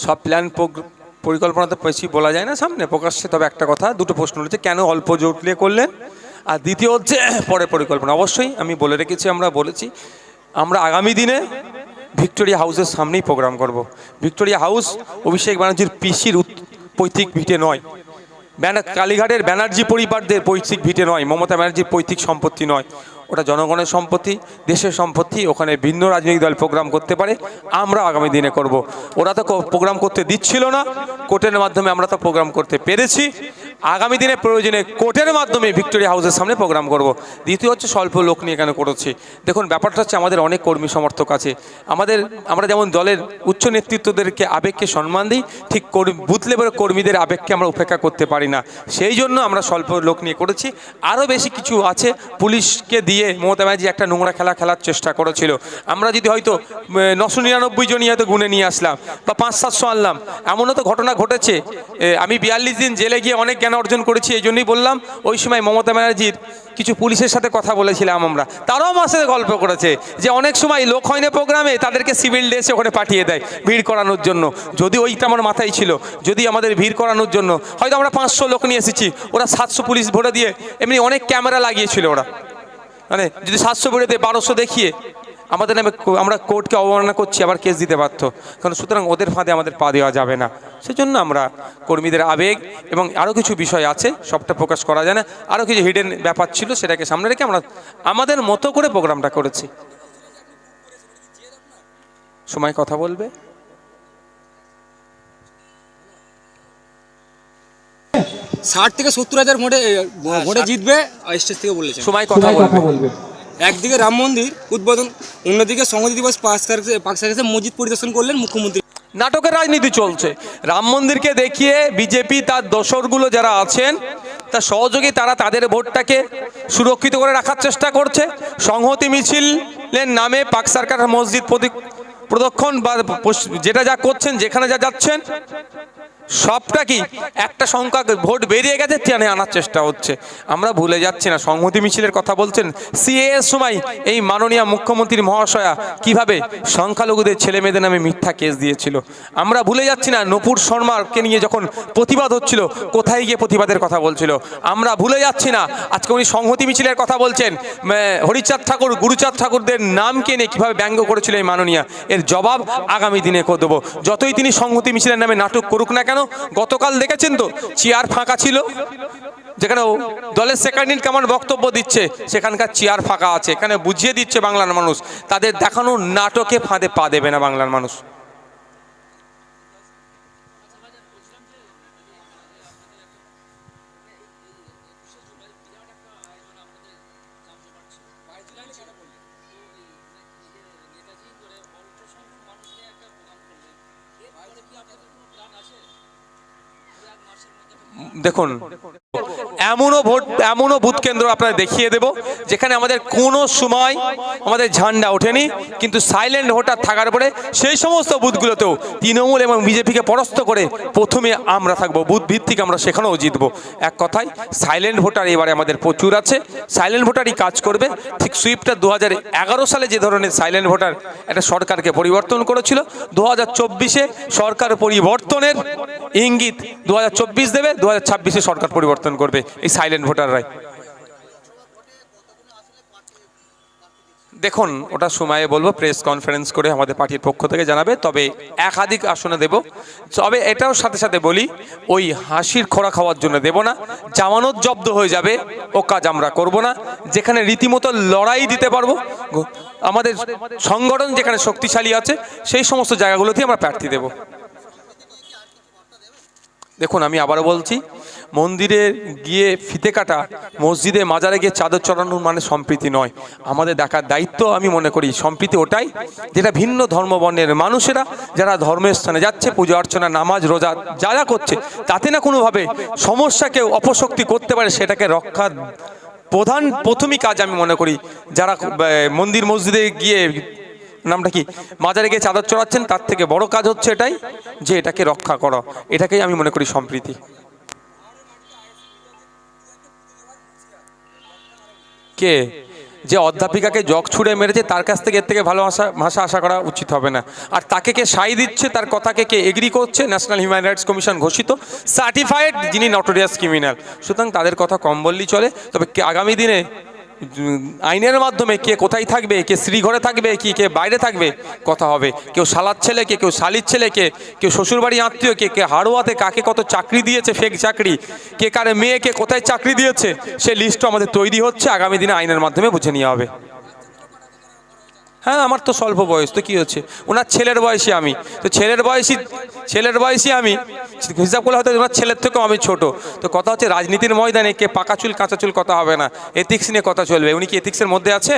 সব প্ল্যান পরিকল্পনা তো বেশি বলা যায় না সামনে প্রকাশ্যে, তবে একটা কথা, দুটো প্রশ্ন রয়েছে, কেন অল্প জোট দিয়ে করলেন, আর দ্বিতীয় হচ্ছে পরে পরিকল্পনা। অবশ্যই আমি বলে রেখেছি, আমরা বলেছি আমরা আগামী দিনে ভিক্টোরিয়া হাউসের সামনেই প্রোগ্রাম করব। ভিক্টোরিয়া হাউস অভিষেক ব্যানার্জির পিসির পৈতৃক ভিটে নয়, কালীঘাটের ব্যানার্জি পরিবারদের পৈতৃক ভিটে নয়, মমতা ব্যানার্জির পৈতৃক সম্পত্তি নয়, ওটা জনগণের সম্পত্তি, দেশের সম্পত্তি। ওখানে ভিন্ন রাজনৈতিক দল প্রোগ্রাম করতে পারে, আমরা আগামী দিনে করব। ওরা তো প্রোগ্রাম করতে দিচ্ছিল না, কোর্টের মাধ্যমে আমরা তো প্রোগ্রাম করতে পেরেছি। আগামী দিনে প্রয়োজনে কোর্টের মাধ্যমে ভিক্টোরিয়া হাউসের সামনে প্রোগ্রাম করব। দ্বিতীয় হচ্ছে স্বল্প লোক নিয়ে কেন করেছি, দেখুন ব্যাপারটা হচ্ছে আমাদের অনেক কর্মী সমর্থক আছে, আমরা যেমন দলের উচ্চ নেতৃত্বদেরকে আবেগকে সম্মান দিই, ঠিক বুথ লেভেলের কর্মীদের আবেগকে আমরা উপেক্ষা করতে পারি না। সেই জন্য আমরা স্বল্প লোক নিয়ে করেছি। আরও বেশি কিছু আছে, পুলিশকে দিয়ে মমতা ব্যানার্জি একটা নোংরা খেলার চেষ্টা করেছিল। আমরা যদি হয়তো 999 জনই হয়তো গুনে নিয়ে আসলাম বা 500-700 আনলাম, এমনও তো ঘটনা ঘটেছে। আমি 42 দিন জেলে গিয়ে অনেক জ্ঞান অর্জন করেছি, এই জন্যই বললাম। ওই সময় মমতা ব্যানার্জির কিছু পুলিশের সাথে কথা বলেছিলাম আমরা, তারাও আমার সাথে গল্প করেছে যে অনেক সময় লোক হয় না প্রোগ্রামে, তাদেরকে সিভিল ড্রেসে ওখানে পাঠিয়ে দেয় ভিড় করানোর জন্য। যদি ওইটা আমার মাথায় ছিল, যদি আমাদের ভিড় করানোর জন্য হয়তো আমরা 500 লোক নিয়ে এসেছি, ওরা 700 পুলিশ ভরে দিয়ে এমনি অনেক ক্যামেরা লাগিয়েছিল ওরা, মানে যদি 700 ভরে দিয়ে 1200 দেখিয়ে আমাদের নামে আমরা কোর্টকে অবমাননা করছি, আবার কেস দিতে পারতো। কারণ সুতরাং ওদের ফাঁদে আমাদের পা দেওয়া যাবে না। সেজন্য আমরা কর্মীদের আবেগ এবং আরও কিছু বিষয় আছে, সবটা প্রকাশ করা যায় না, আরও কিছু হিডেন ব্যাপার ছিল, সেটাকে সামনে রেখে আমরা আমাদের মতো করে প্রোগ্রামটা করেছি। সময় কথা বলবে। 60 থেকে 70,000 ভোটে জিতবে স্টেজ থেকে বলেছেন। সময় কথা বলবে। একদিকে রাম মন্দির উদ্বোধন, অন্যদিকে সংহতি দিবস পাক সার্কাসে মসজিদ পরিদর্শন করলেন মুখ্যমন্ত্রী। নাটকের রাজনীতি চলছে। রাম মন্দিরকে দেখিয়ে বিজেপি তার দোসরগুলো যারা আছেন, তার সহযোগী, তারা তাদের ভোটটাকে সুরক্ষিত করে রাখার চেষ্টা করছে। সংহতি মিছিলের নামে পাক সার্কাস মসজিদ প্রদক্ষিণ বা যেটা যা করছেন, যেখানে যা যাচ্ছেন, সবটা কি একটা সংখ্যা ভোট বেরিয়ে গেছে টেনে আনার চেষ্টা হচ্ছে। আমরা ভুলে যাচ্ছি না, সংহতি মিছিলের কথা বলছেন, সিএ এর সময় এই মাননীয় মুখ্যমন্ত্রী মহাশয়া কিভাবে সংখ্যালঘুদের ছেলে মেয়েদের নামে মিথ্যা কেস দিয়েছিল। আমরা ভুলে যাচ্ছি না, নূপুর শর্মাকে নিয়ে যখন প্রতিবাদ হচ্ছিল, কোথায় গিয়ে প্রতিবাদের কথা বলছিল। আমরা ভুলে যাচ্ছি না, আজকে উনি সংহতি মিছিলের কথা বলছেন, হরিচাঁদ ঠাকুর, গুরুচাঁদ ঠাকুরদের নামকে নিয়ে কীভাবে ব্যঙ্গ করেছিল এই মাননীয়া। এর জবাব আগামী দিনে দেবো। যতই তিনি সংহতি মিছিলের নামে নাটক করুক না কেন, গতকাল দেখেছেন তো চেয়ার ফাঁকা ছিল, যেখানে দলের সেক্রেটারি কেমন বক্তব্য দিচ্ছে, সেখানকার চেয়ার ফাঁকা আছে। এখানে বুঝিয়ে দিচ্ছে বাংলার মানুষ, তাদের দেখানো নাটকে ফাঁদে পা দেবে না বাংলার মানুষ। দেখুন, এমনও বুথ কেন্দ্র আপনারা দেখিয়ে দেব যেখানে আমাদের কোনো সময় আমাদের ঝান্ডা ওঠেনি, কিন্তু সাইলেন্ট ভোটার থাকার পরে সেই সমস্ত বুথগুলোতেও তৃণমূল এবং বিজেপিকে পরাস্ত করে প্রথমে আমরা থাকবো, বুথ ভিত্তিক আমরা সেখানেও জিতবো। এক কথায় সাইলেন্ট ভোটার এবারে আমাদের প্রচুর আছে, সাইলেন্ট ভোটারই কাজ করবে। ঠিক সুইপটা 2011 সালে যে ধরনের সাইলেন্ট ভোটার একটা সরকারকে পরিবর্তন করেছিল, 2024-এ সরকার পরিবর্তনের ইঙ্গিত 2024 দেবে, 2026-এ সরকার পরিবর্তন করবে এই সাইলেন্ট ভোটাররাই। দেখুন, ওটা সময়ে বলবো, প্রেস কনফারেন্স করে আমাদের পার্টির পক্ষ থেকে জানাবে। তবে একাধিক আসনে দেব। তবে এটাও সাথে সাথে বলি, ওই হাসির খোরা খাওয়ার জন্য দেব না। জামানত জব্দ হয়ে যাবে ও কাজ আমরা করব না। যেখানে রীতিমতো লড়াই দিতে পারবো, আমাদের সংগঠন যেখানে শক্তিশালী আছে, সেই সমস্ত জায়গাগুলোতেই আমরা প্রার্থী দেব। দেখুন, আমি আবারও বলছি, মন্দিরে গিয়ে ফিতে কাটা, মসজিদে মাজারে গিয়ে চাদর চড়ানোর মানে সম্প্রীতি নয়। আমাদের দেখার দায়িত্ব, আমি মনে করি সম্প্রীতি ওটাই যেটা ভিন্ন ধর্মবর্ণের মানুষেরা যারা ধর্মের স্থানে যাচ্ছে, পূজা অর্চনা, নামাজ, রোজা যা যা করছে, তাতে না কোনোভাবে সমস্যাকে অপশক্তি করতে পারে, সেটাকে রক্ষার প্রথমই কাজ আমি মনে করি যারা মন্দির মসজিদে গিয়ে, নামটা কি, মাজারে গিয়ে চাদর চড়াচ্ছেন, তার থেকে বড় কাজ হচ্ছে এটাই যে এটাকে রক্ষা করা। এটাকেই আমি মনে করি সম্প্রীতি। কে যে অধ্যাপিকাকে জগ ছুঁড়ে মেরেছে তার কাছ থেকে এর থেকে ভালো ভাষা আশা করা উচিত হবে না। আর তাকে কে সাই দিচ্ছে, তার কথাকে কে এগ্রি করছে, ন্যাশনাল হিউম্যান রাইটস কমিশন ঘোষিত সার্টিফাইড যিনি নটোরিয়াস ক্রিমিনাল, সুতরাং তাদের কথা কম বললেই চলে। তবে আগামী দিনে আইনের মাধ্যমে কে কোথায় থাকবে, কে শ্রীঘরে থাকবে, কে বাইরে থাকবে কথা হবে। কেউ শালার ছেলেকে, কেউ শালির ছেলেকে, কেউ শ্বশুরবাড়ি আত্মীয়, কে হাড়োয়াতে কাকে কত চাকরি দিয়েছে, ফেক চাকরি, কে কারে মেয়েকে কোথায় চাকরি দিয়েছে, সে লিস্টও আমাদের তৈরি হচ্ছে, আগামী দিনে আইনের মাধ্যমে বুঝে নেওয়া হবে। হ্যাঁ, আমার তো স্বল্প বয়স, তো কী হচ্ছে, ওনার ছেলের বয়সী আমি, তো ছেলের বয়সী আমি হিসাব করলে হয়তো ওনার ছেলের থেকেও আমি ছোট। তো কথা হচ্ছে রাজনীতির ময়দানে কে পাকা চুল কাঁচা চুল কথা হবে না, এথিক্স নিয়ে কথা চলবে। উনি কি এথিক্সের মধ্যে আছে?